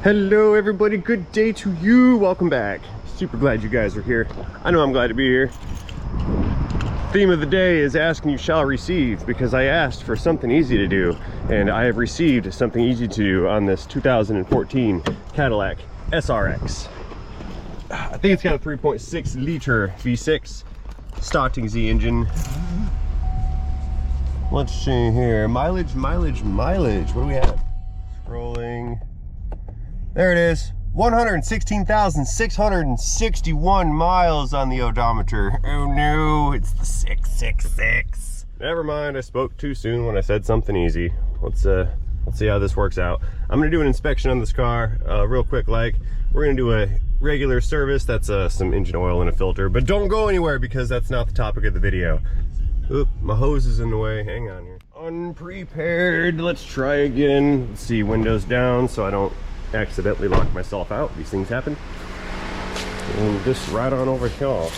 Hello everybody, good day to you. Welcome back. Super glad you guys are here. I know I'm glad to be here. Theme of the day is ask and you shall receive, because I asked for something easy to do and I have received something easy to do on this 2014 Cadillac SRX. I think it's got a 3.6 liter V6 starting Z engine. Let's see here, mileage. What do we have? Scrolling. There it is, 116,661 miles on the odometer. Oh no, it's the 666. Never mind, I spoke too soon when I said something easy. Let's see how this works out. I'm gonna do an inspection on this car real quick. We're gonna do a regular service. That's some engine oil and a filter, but don't go anywhere because that's not the topic of the video. Oop, my hose is in the way. Hang on here. Unprepared. Let's try again. Let's see, windows down so I don't accidentally lock myself out. These things happen. And just right on over here.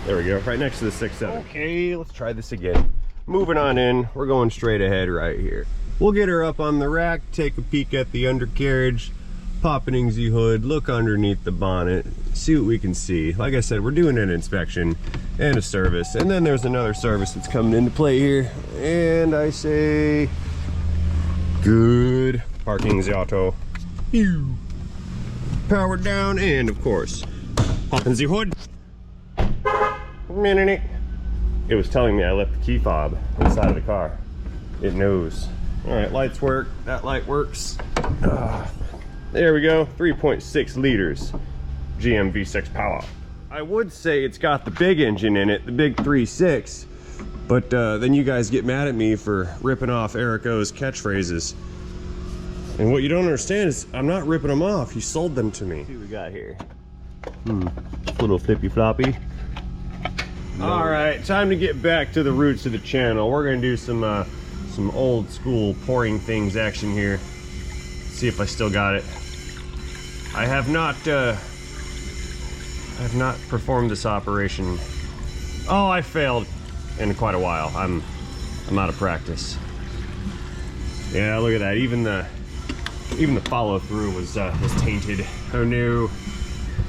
There we go, right next to the 6.7. Okay, let's try this again. Moving on in, we're going straight ahead right here. We'll get her up on the rack, take a peek at the undercarriage, pop an the hood, look underneath the bonnet, see what we can see. Like I said, we're doing an inspection and a service, and then there's another service that's coming into play here. And I say, good. Parking the auto. Power down, and of course, popping the hood. It was telling me I left the key fob inside of the car. It knows. All right, lights work. That light works. There we go, 3.6 liters GM V6 power. I would say it's got the big engine in it, the big 3.6, but then you guys get mad at me for ripping off Eric O's catchphrases. And what you don't understand is I'm not ripping them off. He sold them to me. Let's see what we got here. Little flippy floppy. All right, time to get back to the roots of the channel. We're gonna do some old school pouring things action here. See if I still got it. I have not performed this operation. Oh, I failed in quite a while. I'm out of practice. Yeah, look at that. Even the follow through was tainted. Oh no.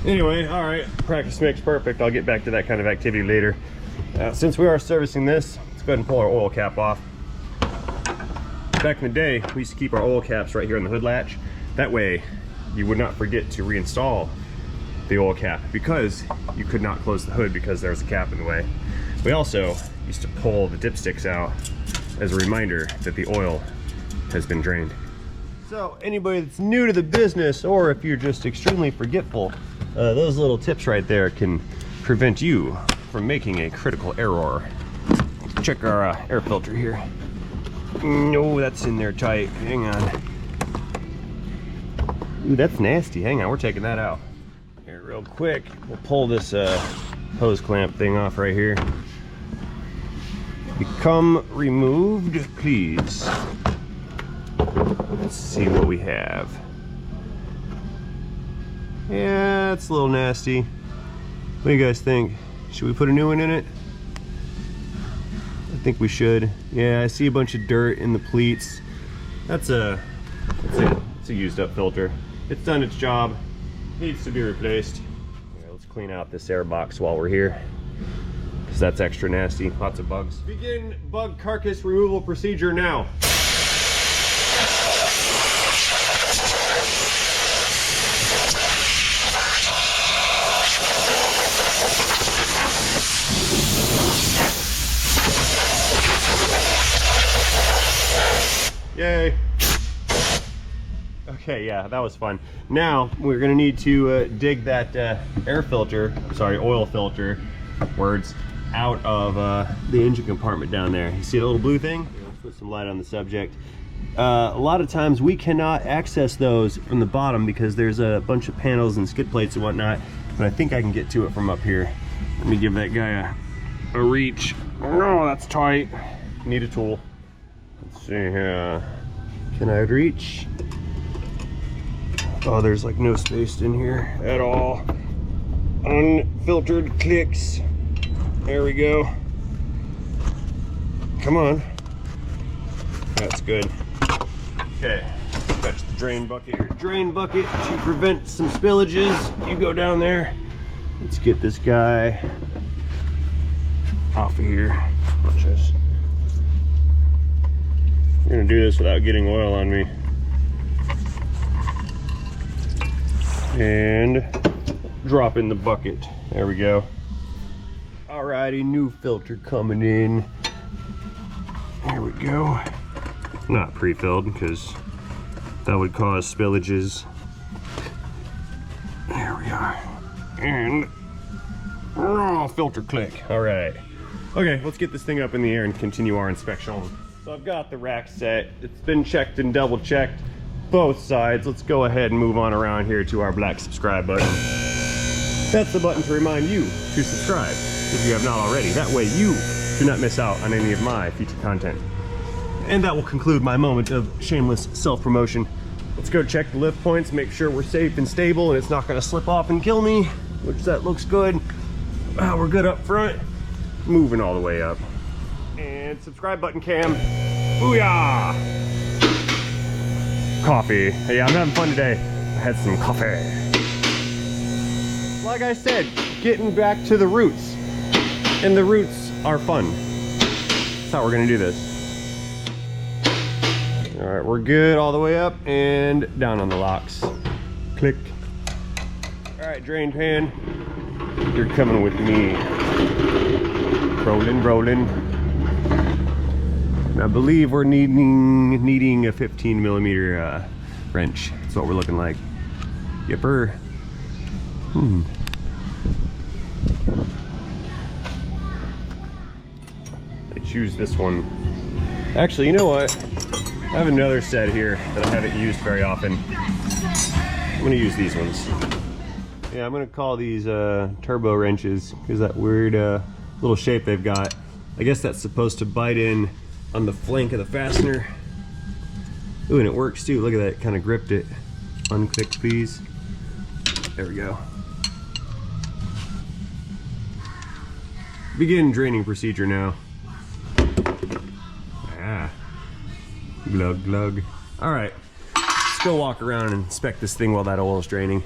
Anyway, all right, practice makes perfect. I'll get back to that kind of activity later. Since we are servicing this, let's go ahead and pull our oil cap off. Back in the day, we used to keep our oil caps right here on the hood latch. That way, you would not forget to reinstall the oil cap because you could not close the hood because there was a cap in the way. We also used to pull the dipsticks out as a reminder that the oil has been drained. So anybody that's new to the business, or if you're just extremely forgetful, those little tips right there can prevent you from making a critical error. Check our air filter here. No, that's in there tight. Hang on. Ooh, that's nasty. Hang on, we're taking that out. Here, real quick, we'll pull this hose clamp thing off right here. Become removed, please. Let's see what we have. Yeah, it's a little nasty. What do you guys think? Should we put a new one in it? I think we should. Yeah, I see a bunch of dirt in the pleats. It's a used up filter. It's done its job. Needs to be replaced. Yeah, let's clean out this air box while we're here, because that's extra nasty. Lots of bugs. Begin bug carcass removal procedure now. Yay. Okay, yeah, that was fun. Now we're gonna need to dig that oil filter, words, out of the engine compartment down there. You see the little blue thing? Let's put some light on the subject. A lot of times we cannot access those from the bottom because there's a bunch of panels and skid plates and whatnot, but I think I can get to it from up here. Let me give that guy a reach. Oh, that's tight. Need a tool. Let's see here. Can I reach? Oh, there's like no space in here at all. Unfiltered clicks. There we go. Come on. That's good. Okay, fetch the drain bucket to prevent some spillages. You go down there. Let's get this guy off of here. Watch this. I'm gonna do this without getting oil on me. And drop in the bucket. There we go. Alrighty, new filter coming in. Here we go. Not pre-filled because that would cause spillages. There we are. And raw filter click. All right. Okay, let's get this thing up in the air and continue our inspection. So I've got the rack set. It's been checked and double checked both sides. Let's go ahead and move on around here to our black subscribe button. That's the button to remind you to subscribe if you have not already. That way you do not miss out on any of my future content. And that will conclude my moment of shameless self-promotion. Let's go check the lift points, make sure we're safe and stable and it's not gonna slip off and kill me, which that looks good. We're good up front. Moving all the way up. And subscribe button cam. Booyah! Coffee. Hey, I'm having fun today. I had some coffee. Like I said, getting back to the roots. And the roots are fun. That's how we're gonna do this. All right, we're good all the way up and down on the locks. Click. All right, drain pan. You're coming with me. Rolling, rolling. I believe we're needing a 15mm wrench. That's what we're looking like. Yipper. I choose this one. Actually, you know what? I have another set here that I haven't used very often. I'm gonna use these ones. Yeah, I'm gonna call these turbo wrenches because that weird little shape they've got. I guess that's supposed to bite in on the flank of the fastener. Ooh, and it works too. Look at that, kind of gripped it. Unclick, please. There we go. Begin draining procedure now. Ah. Glug, glug. All right, let's go walk around and inspect this thing while that oil is draining.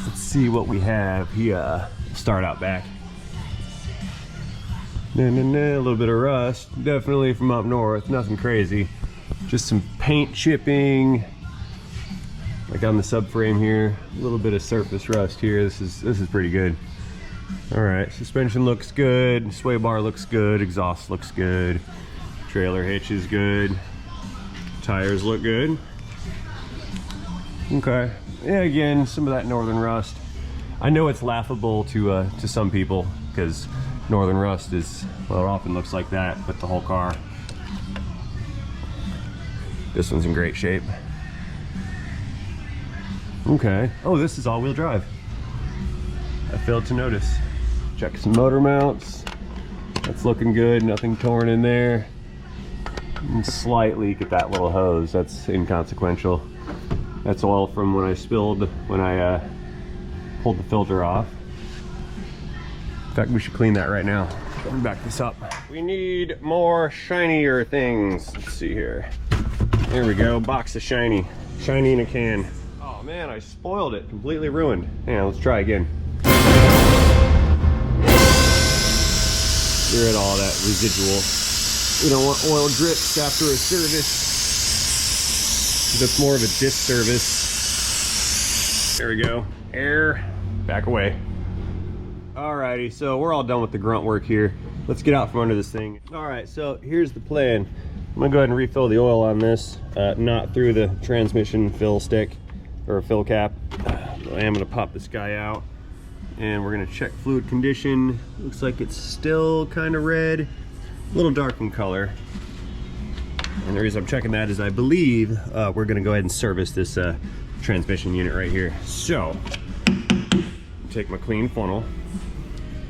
Let's see what we have here. Start out back. A little bit of rust, definitely from up north, nothing crazy. Just some paint chipping, like on the subframe here. A little bit of surface rust here. This is pretty good. All right, suspension looks good, sway bar looks good, exhaust looks good, trailer hitch is good, tires look good. Okay, yeah, again, some of that northern rust. I know it's laughable to some people because northern rust is, well, it often looks like that, but the whole car. This one's in great shape. Okay. Oh, this is all-wheel drive. I failed to notice. Check some motor mounts. That's looking good, nothing torn in there. And slight leak at that little hose, that's inconsequential. That's oil from when I spilled, when I pulled the filter off. In fact, we should clean that right now. Let me back this up. We need more shinier things. Let's see here. There we go, box of shiny. Shiny in a can. Oh man, I spoiled it, completely ruined. Hang on, let's try again. Get rid of all that residual. We don't want oil drips after a service. That's more of a disservice. There we go. Air, back away. Alrighty, so we're all done with the grunt work here. Let's get out from under this thing. Alright, so here's the plan. I'm gonna go ahead and refill the oil on this, not through the transmission fill stick or fill cap. I am gonna pop this guy out and we're gonna check fluid condition. Looks like it's still kind of red, a little dark in color. And the reason I'm checking that is I believe we're gonna go ahead and service this transmission unit right here. So, take my clean funnel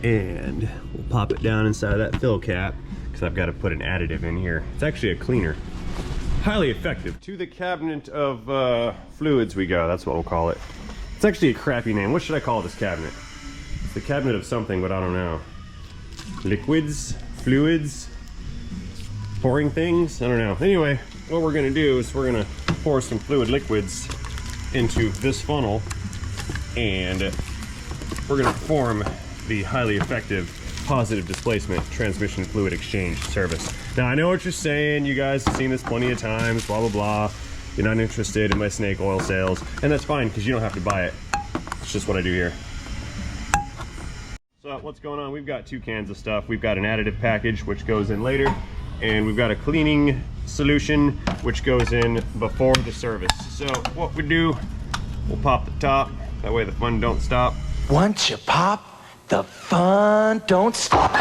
and we'll pop it down inside of that fill cap because I've got to put an additive in here. It's actually a cleaner. Highly effective. To the cabinet of fluids we go, that's what we'll call it. It's actually a crappy name. What should I call this cabinet? It's the cabinet of something, but I don't know. Liquids, fluids, pouring things, I don't know. Anyway, what we're gonna do is we're gonna pour some fluid liquids into this funnel, and we're gonna perform the highly effective positive displacement transmission fluid exchange service. Now, I know what you're saying. You guys have seen this plenty of times, blah, blah, blah. You're not interested in my snake oil sales, and that's fine because you don't have to buy it. It's just what I do here. So what's going on? We've got 2 cans of stuff. We've got an additive package, which goes in later, and we've got a cleaning solution, which goes in before the service. So what we do, we'll pop the top. That way the fun don't stop. Once you pop, the fun don't stop.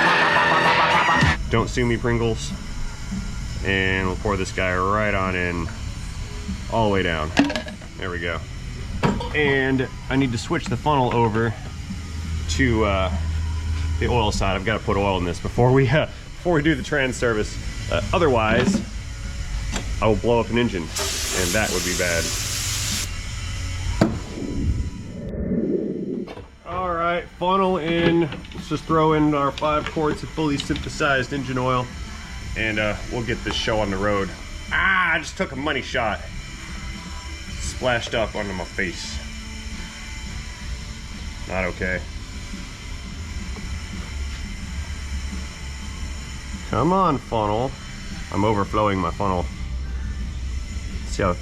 Don't sue me, Pringles. And we'll pour this guy right on in, all the way down. There we go. And I need to switch the funnel over to the oil side. I've got to put oil in this before we do the trans service. Otherwise, I will blow up an engine, and that would be bad. All right, funnel in. Let's just throw in our 5 quarts of fully synthesized engine oil, and we'll get this show on the road. Ah, I just took a money shot. Splashed up onto my face. Not okay. Come on, funnel. I'm overflowing my funnel. See how...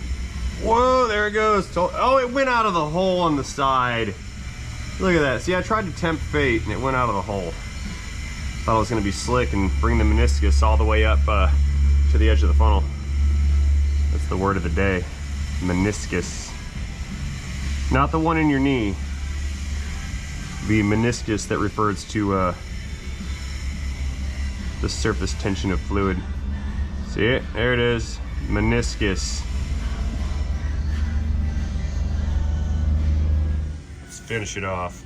Whoa, there it goes. Oh, it went out of the hole on the side. Look at that. See, I tried to tempt fate, and it went out of the hole. Thought it was going to be slick and bring the meniscus all the way up to the edge of the funnel. That's the word of the day. Meniscus. Not the one in your knee. The meniscus that refers to the surface tension of fluid. See it? There it is. Meniscus. Let's finish it off.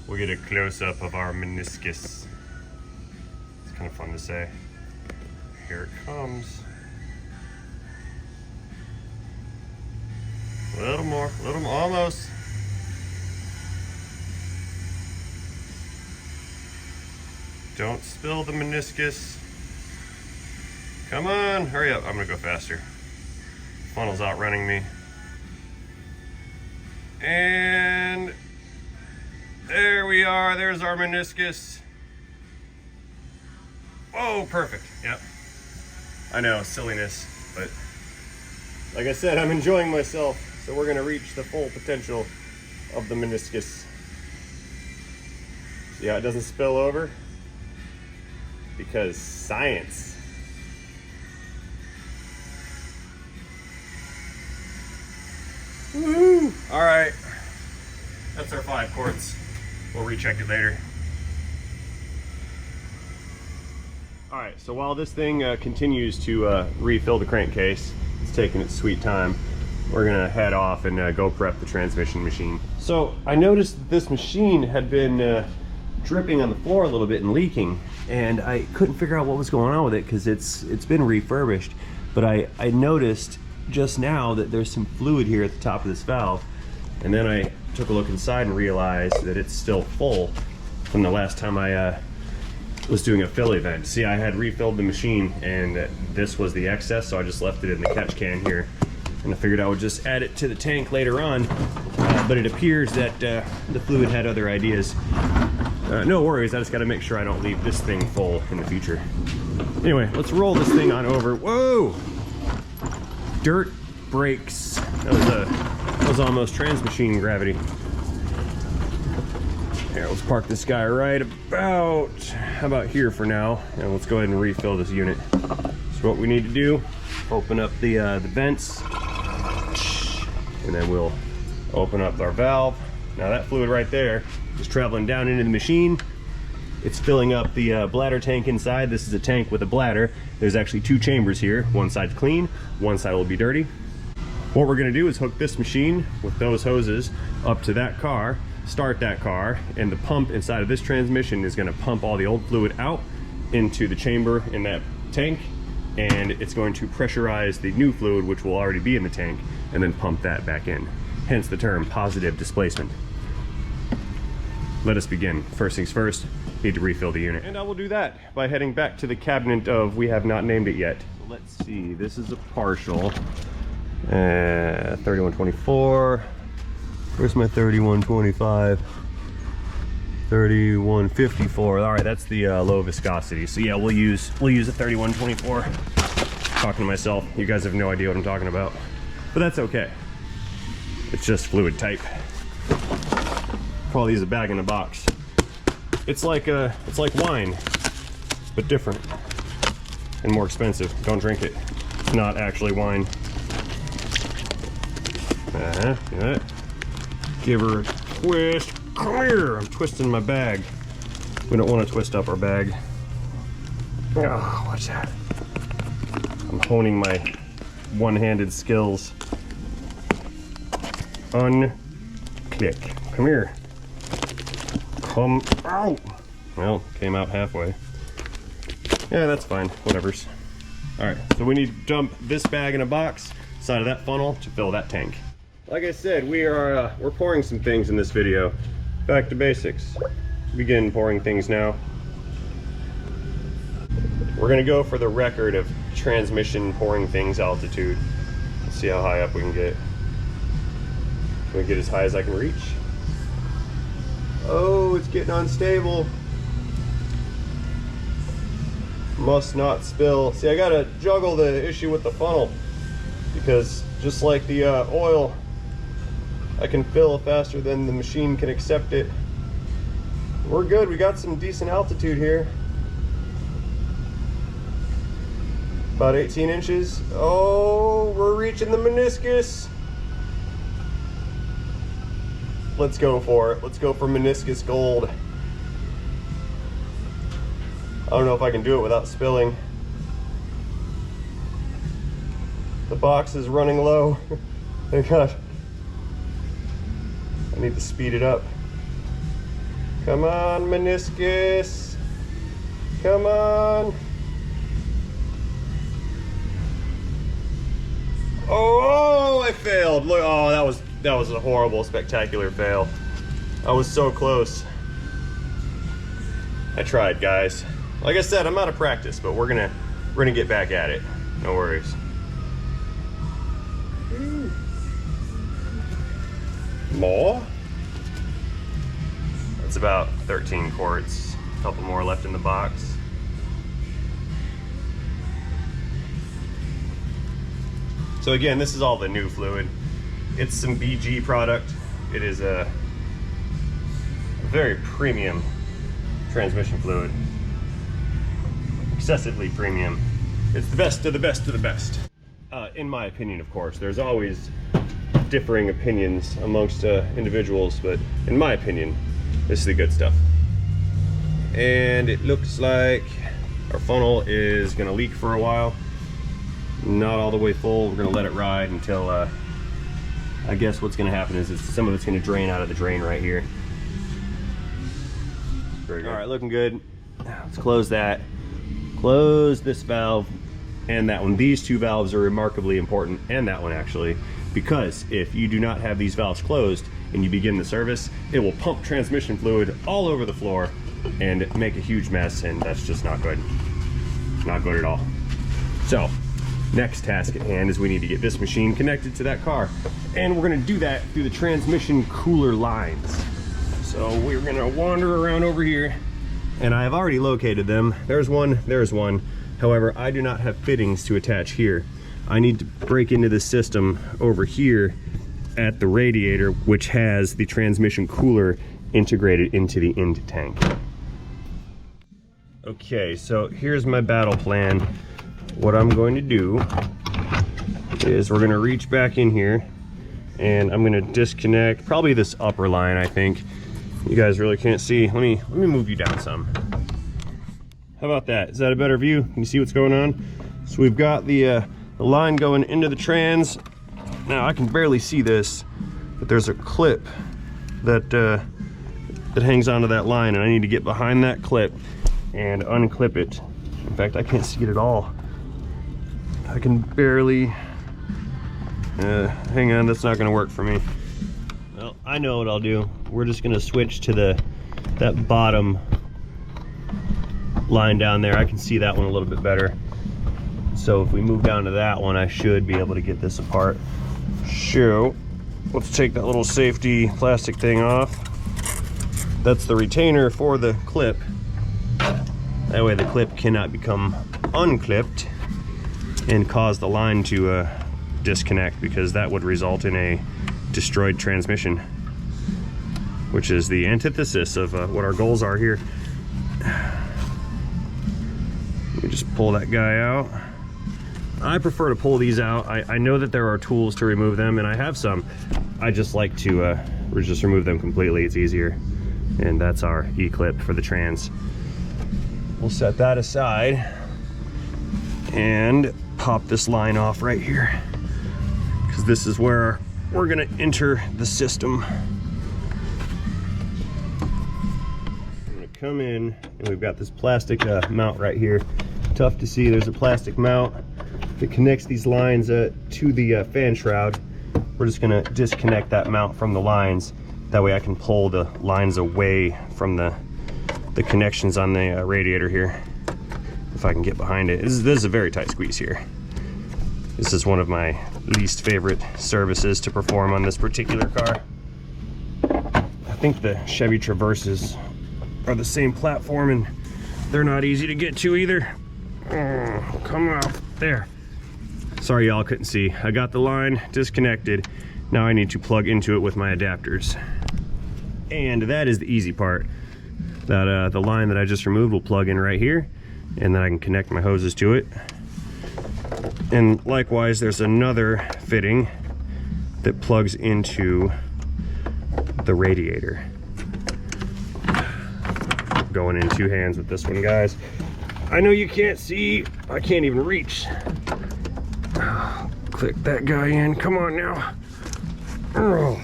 We'll get a close-up of our meniscus. It's kind of fun to say. Here it comes. A little more, almost. Don't spill the meniscus. Come on, hurry up. I'm gonna go faster. Funnel's outrunning me. And there we are. There's our meniscus. Whoa, perfect. Yep. I know, silliness, but like I said, I'm enjoying myself, so we're gonna reach the full potential of the meniscus. See how it doesn't spill over? Because science. Woo! All right, that's our 5 quarts. We'll recheck it later. All right, so while this thing continues to refill the crankcase, it's taking its sweet time, we're gonna head off and go prep the transmission machine. So I noticed that this machine had been dripping on the floor a little bit and leaking, and I couldn't figure out what was going on with it because it's been refurbished. But I noticed just now that there's some fluid here at the top of this valve, and then I took a look inside and realized that it's still full from the last time I was doing a fill event. See, I had refilled the machine and this was the excess, so I just left it in the catch can here, and I figured I would just add it to the tank later on, but it appears that the fluid had other ideas. No worries, I just got to make sure I don't leave this thing full in the future. Anyway, let's roll this thing on over. Whoa! Dirt brakes. That was almost trans machine gravity. Here, let's park this guy right about, how about here for now, and let's go ahead and refill this unit. So what we need to do, open up the vents, and then we'll open up our valve. Now that fluid right there is traveling down into the machine. It's filling up the bladder tank inside. This is a tank with a bladder. There's actually 2 chambers here. One side's clean, one side will be dirty. What we're gonna do is hook this machine with those hoses up to that car, start that car, and the pump inside of this transmission is gonna pump all the old fluid out into the chamber in that tank, and it's going to pressurize the new fluid, which will already be in the tank, and then pump that back in. Hence the term positive displacement. let us begin. First things first, need to refill the unit. And I will do that by heading back to the cabinet of we have not named it yet. Let's see, this is a partial. 3124. Where's my 3125? 3154. All right, that's the low viscosity. So yeah, we'll use a 3124. Talking to myself, you guys have no idea what I'm talking about, but that's okay. It's just fluid type. Probably use a bag in a box. It's like wine, but different and more expensive. Don't drink it. It's not actually wine. Yeah. Give her a twist. Come here. I'm twisting my bag. We don't want to twist up our bag. Oh, what's that? I'm honing my one-handed skills. Unclick. Come here. Come out. Well, came out halfway. Yeah, that's fine. Whatever's. All right, so we need to dump this bag in a box, side of that funnel, to fill that tank. Like I said, we're pouring some things in this video. Back to basics. Begin pouring things now. We're gonna go for the record of transmission pouring things altitude. Let's see how high up we can get. Can we get as high as I can reach? Oh, it's getting unstable. Must not spill. See, I gotta juggle the issue with the funnel because just like the oil, I can fill faster than the machine can accept it. We're good, we got some decent altitude here. About 18 inches. Oh, we're reaching the meniscus. Let's go for it. Let's go for meniscus gold. I don't know if I can do it without spilling. The box is running low. Thank God. I need to speed it up. Come on, meniscus. Come on. Oh, I failed. Look, oh, that was a horrible, spectacular fail. I was so close. I tried, guys. Like I said, I'm out of practice, but we're gonna get back at it. No worries. More? That's about 13 quarts. A couple more left in the box. So again, this is all the new fluid. It's some BG product. It is a very premium transmission fluid. Excessively premium. It's the best of the best of the best. In my opinion, of course. There's always differing opinions amongst individuals, but in my opinion, this is the good stuff. And it looks like our funnel is gonna leak for a while. Not all the way full. We're gonna let it ride until I guess what's gonna happen is some of it's gonna drain out of the drain right here. Very good. All right, looking good. Let's close that. Close this valve and that one. These two valves are remarkably important, and that one actually, because if you do not have these valves closed and you begin the service, it will pump transmission fluid all over the floor and make a huge mess, and that's just not good. Not good at all. So, next task at hand is we need to get this machine connected to that car, and we're gonna do that through the transmission cooler lines. So we're gonna wander around over here, and I have already located them. There's one, there's one. However, I do not have fittings to attach here. I need to break into the system over here at the radiator, which has the transmission cooler integrated into the end tank. Okay, so here's my battle plan. What I'm going to do is we're gonna reach back in here and I'm gonna disconnect probably this upper line. I think you guys really can't see. Let me move you down some. How about that? Is that a better view? Can you see what's going on? So we've got the line going into the trans. Now I can barely see this, but there's a clip that that hangs onto that line, and I need to get behind that clip and unclip it. In fact, I can't see it at all. I can barely, hang on, that's not gonna work for me. Well, I know what I'll do. We're just gonna switch to the that bottom line down there, I can see that one a little bit better. So if we move down to that one, I should be able to get this apart. So let's take that little safety plastic thing off. That's the retainer for the clip. That way the clip cannot become unclipped and cause the line to disconnect, because that would result in a destroyed transmission, which is the antithesis of what our goals are here. Let me just pull that guy out. I prefer to pull these out. I know that there are tools to remove them, and I have some. I just like to just remove them completely. It's easier. And that's our E-clip for the trans. We'll set that aside and pop this line off right here, because this is where we're gonna enter the system. I'm gonna come in, and we've got this plastic mount right here. Tough to see, there's a plastic mount that connects these lines to the fan shroud. We're just gonna disconnect that mount from the lines. That way I can pull the lines away from the connections on the radiator here, if I can get behind it. This is a very tight squeeze here. This is one of my least favorite services to perform on this particular car. I think the Chevy Traverses are the same platform, and they're not easy to get to either. Oh, come out there. Sorry y'all couldn't see. I got the line disconnected. Now I need to plug into it with my adapters. And that is the easy part. That the line that I just removed will plug in right here, and then I can connect my hoses to it. And likewise, there's another fitting that plugs into the radiator. Going in two hands with this one, guys. I know you can't see, I can't even reach. Click that guy in, come on now. Oh.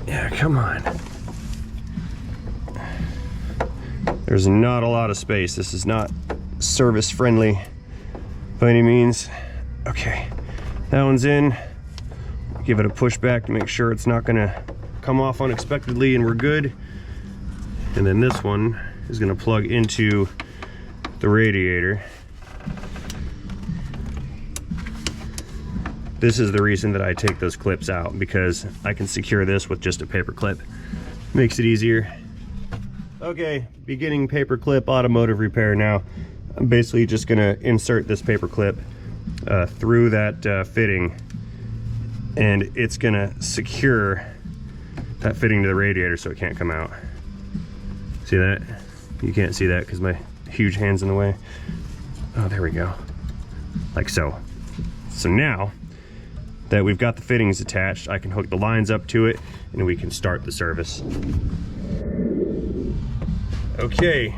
Yeah, come on. There's not a lot of space. This is not service friendly by any means. Okay, that one's in. Give it a push back to make sure it's not gonna come off unexpectedly, and we're good. And then this one is gonna plug into the radiator. This is the reason that I take those clips out, because I can secure this with just a paper clip. Makes it easier. Okay, beginning paper clip automotive repair now. I'm basically just gonna insert this paper clip through that fitting, and it's gonna secure that fitting to the radiator so it can't come out. See that? You can't see that because my huge hand's in the way. Oh, there we go. Like so. So now that we've got the fittings attached, I can hook the lines up to it, and we can start the service. Okay,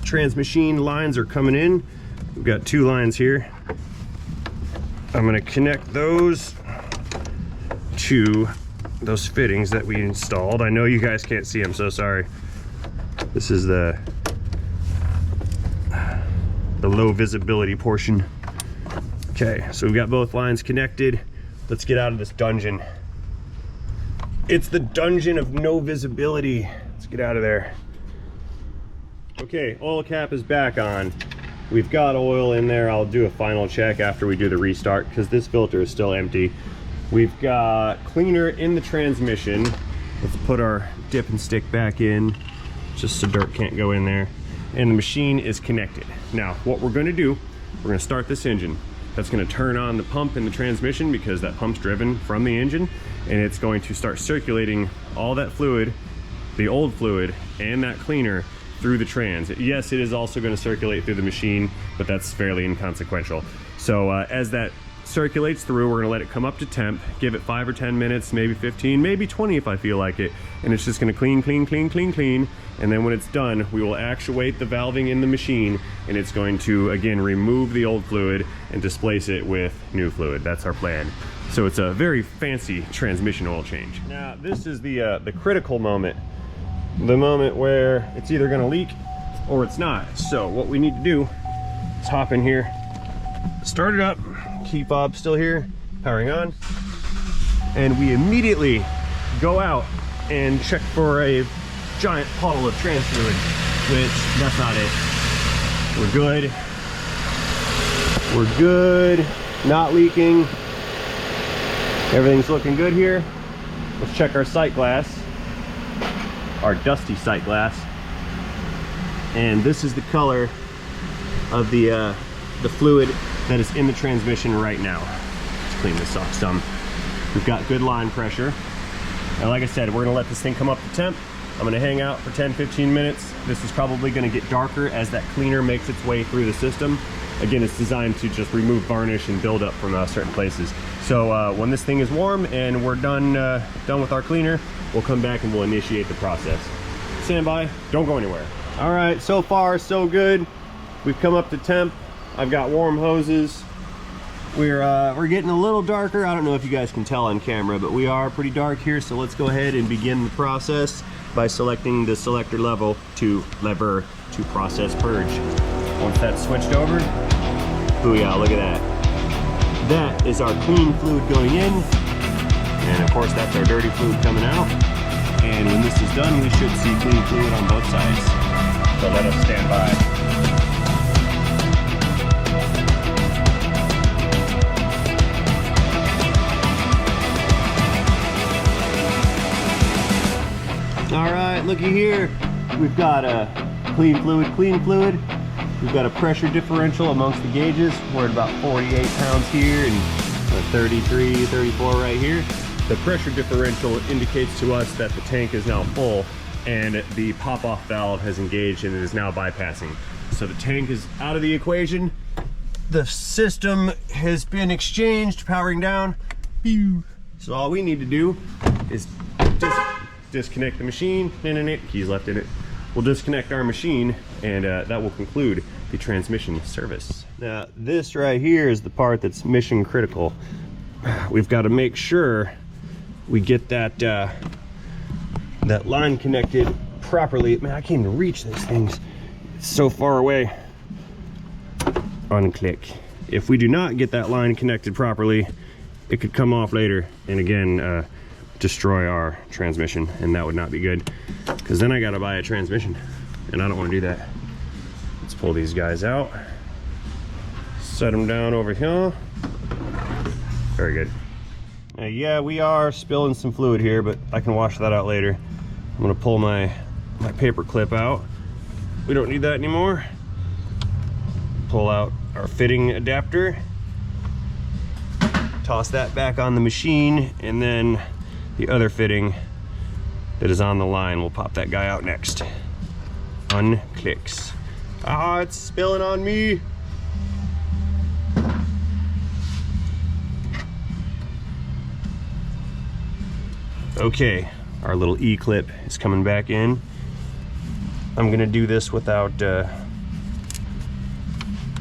transmission lines are coming in. We've got two lines here. I'm gonna connect those to those fittings that we installed. I know you guys can't see, I'm so sorry. This is the low visibility portion. Okay, so we've got both lines connected. Let's get out of this dungeon. It's the dungeon of no visibility. Let's get out of there. Okay, oil cap is back on. We've got oil in there. I'll do a final check after we do the restart, because this filter is still empty. We've got cleaner in the transmission. Let's put our dip and stick back in, just so dirt can't go in there. And the machine is connected. Now, what we're gonna do, we're gonna start this engine. That's gonna turn on the pump in the transmission, because that pump's driven from the engine, and it's going to start circulating all that fluid, the old fluid, and that cleaner through the trans. Yes, it is also going to circulate through the machine, but that's fairly inconsequential. So as that circulates through, we're going to let it come up to temp, give it 5 or 10 minutes, maybe 15, maybe 20 if I feel like it, and it's just going to clean, clean, clean, clean, clean, and then when it's done, we will actuate the valving in the machine, and it's going to, again, remove the old fluid and displace it with new fluid. That's our plan. So it's a very fancy transmission oil change. Now, this is the critical moment. The moment where it's either gonna leak or it's not. So what we need to do is hop in here, start it up, key fob still here, powering on. and we immediately go out and check for a giant puddle of trans fluid, which that's not it. We're good. We're good. Not leaking. Everything's looking good here. Let's check our sight glass, our dusty sight glass. And this is the color of the fluid that is in the transmission right now. Let's clean this off some. We've got good line pressure. And like I said, we're gonna let this thing come up to temp. I'm gonna hang out for 10-15 minutes. This is probably gonna get darker as that cleaner makes its way through the system. Again, it's designed to just remove varnish and build up from certain places. So when this thing is warm and we're done with our cleaner, we'll come back and we'll initiate the process. Stand by, don't go anywhere. All right, so far so good. We've come up to temp. I've got warm hoses. We're getting a little darker. I don't know if you guys can tell on camera, but we are pretty dark here. So let's go ahead and begin the process by selecting the selector lever to process purge. Once that's switched over, booyah, look at that. That is our clean fluid going in. And of course, that's our dirty fluid coming out. And when this is done, we should see clean fluid on both sides. So let us stand by. All right, looky here. We've got a clean fluid. We've got a pressure differential amongst the gauges. We're at about 48 pounds here and 33, 34 right here. The pressure differential indicates to us that the tank is now full and the pop-off valve has engaged and it is now bypassing. So the tank is out of the equation. The system has been exchanged, powering down. So all we need to do is disconnect the machine. Keys left in it. We'll disconnect our machine and that will conclude the transmission service. Now this right here is the part that's mission critical. We've got to make sure we get that that line connected properly. Man, I can't even reach these things. It's so far away. Unclick. If we do not get that line connected properly, it could come off later and again destroy our transmission, and that would not be good because then I gotta buy a transmission and I don't want to do that. Let's pull these guys out, set them down over here. Very good. Yeah, we are spilling some fluid here, but I can wash that out later. I'm gonna pull my paper clip out. We don't need that anymore. Pull out our fitting adapter, toss that back on the machine, and then the other fitting that is on the line, we'll pop that guy out next. Unclicks. Ah, it's spilling on me. Okay, our little E-clip is coming back in. I'm gonna do this without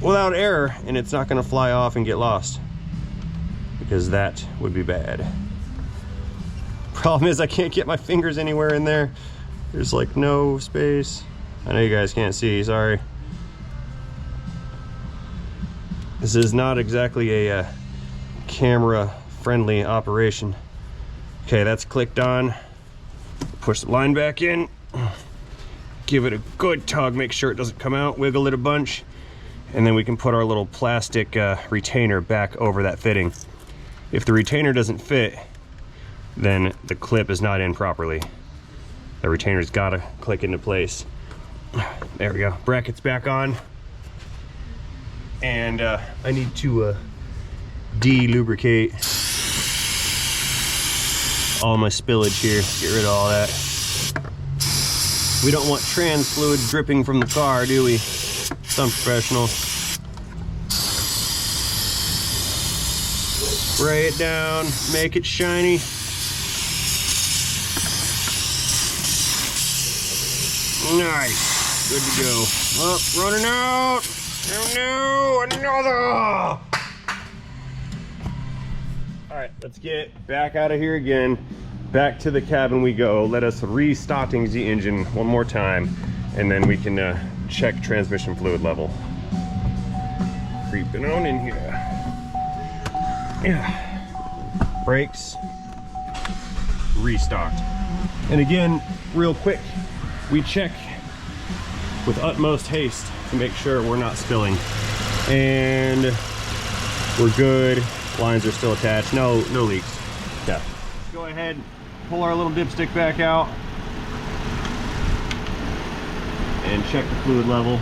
error, and it's not gonna fly off and get lost because that would be bad. Problem is I can't get my fingers anywhere in there. There's like no space. I know you guys can't see, sorry. This is not exactly a camera friendly operation. Okay, that's clicked on. Push the line back in. Give it a good tug, make sure it doesn't come out, wiggle it a bunch, and then we can put our little plastic retainer back over that fitting. If the retainer doesn't fit, then the clip is not in properly. The retainer's gotta click into place. There we go, bracket's back on. And I need to de-lubricate all my spillage here, get rid of all that. We don't want trans fluid dripping from the car, do we? It's unprofessional. Spray it down, make it shiny. Nice, good to go. Oh, running out. Oh no, another. All right, let's get back out of here again. Back to the cabin we go. Let us restarting the engine one more time, and then we can check transmission fluid level. Creeping on in here. Yeah. Brakes, restocked. And again, real quick, we check with utmost haste to make sure we're not spilling. And we're good. Lines are still attached. No leaks. Yeah. Let's go ahead, pull our little dipstick back out and check the fluid level.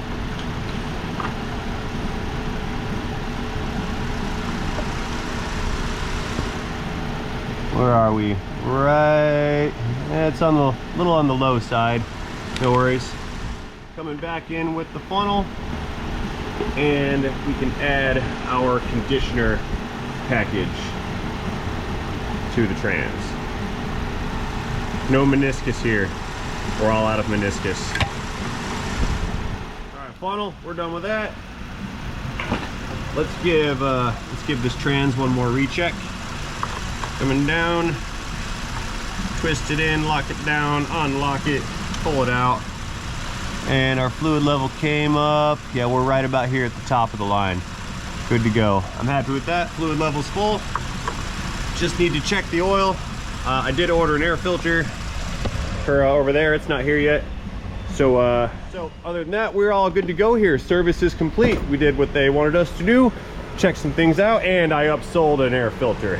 Where are we? Right, it's on the little on the low side. No worries. Coming back in with the funnel, and we can add our conditioner package to the trans. No meniscus here. We're all out of meniscus. All right, funnel. We're done with that. Let's give this trans one more recheck. Coming down, twist it in, lock it down, unlock it, pull it out, and our fluid level came up. Yeah, we're right about here at the top of the line. Good to go. I'm happy with that. Fluid level's full. Just need to check the oil. I did order an air filter for over there. It's not here yet. So other than that, we're all good to go here. Service is complete. We did what they wanted us to do. Check some things out, and I upsold an air filter.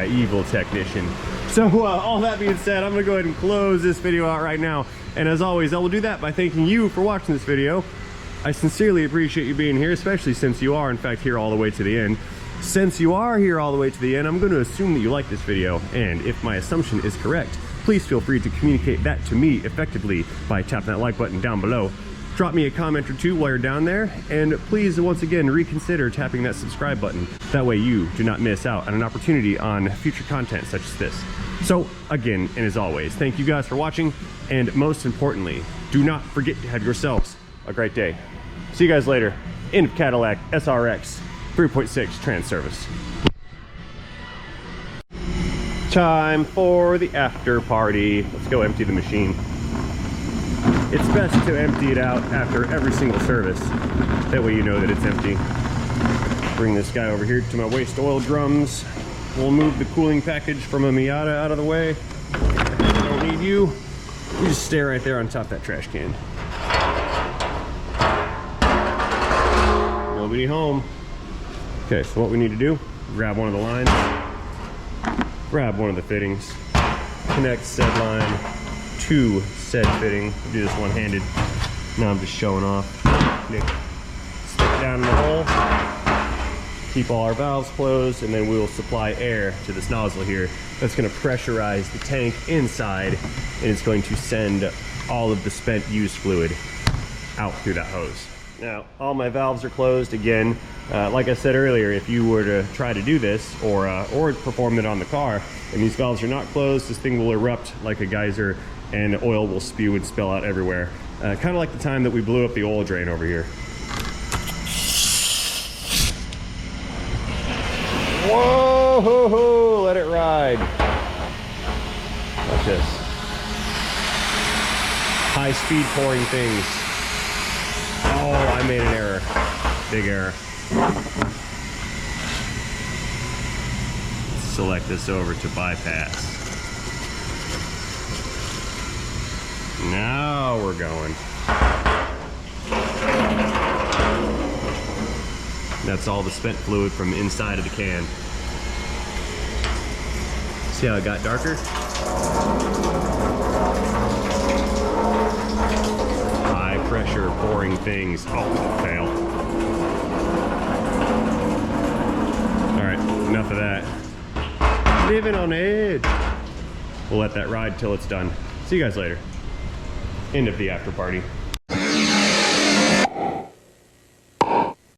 Evil technician. So all that being said, I'm gonna go ahead and close this video out right now. And as always, I will do that by thanking you for watching this video. I sincerely appreciate you being here, especially since you are in fact here all the way to the end. Since you are here all the way to the end, I'm going to assume that you like this video, and if my assumption is correct, please feel free to communicate that to me effectively by tapping that like button down below. Drop me a comment or two while you're down there, and please once again reconsider tapping that subscribe button. That way you do not miss out on an opportunity on future content such as this. So again, and as always, thank you guys for watching, and most importantly, do not forget to have yourselves a great day. See you guys later. End of Cadillac SRX 3.6 trans service. Time for the after party. Let's go empty the machine. It's best to empty it out after every single service. That way you know that it's empty. Bring this guy over here to my waste oil drums. We'll move the cooling package from a Miata out of the way. Don't need you. You just stay right there on top of that trash can. Nobody home. Okay, so what we need to do, grab one of the lines, grab one of the fittings, connect said line to said fitting. I'll do this one-handed. Now I'm just showing off. Stick it down in the hole, keep all our valves closed, and then we will supply air to this nozzle here. That's going to pressurize the tank inside, and it's going to send all of the spent used fluid out through that hose. Now, all my valves are closed again. Like I said earlier, if you were to try to do this or perform it on the car, and these valves are not closed, this thing will erupt like a geyser, and oil will spew and spill out everywhere. Kind of like the time that we blew up the oil drain over here. Whoa, ho, ho, let it ride. Watch this. High speed pouring things. Oh, I made an error. Big error. Select this over to bypass. Now we're going. That's all the spent fluid from inside of the can. See how it got darker? High pressure pouring things. Oh, fail. All right, enough of that. Living on edge. We'll let that ride till it's done. See you guys later. End of the after party.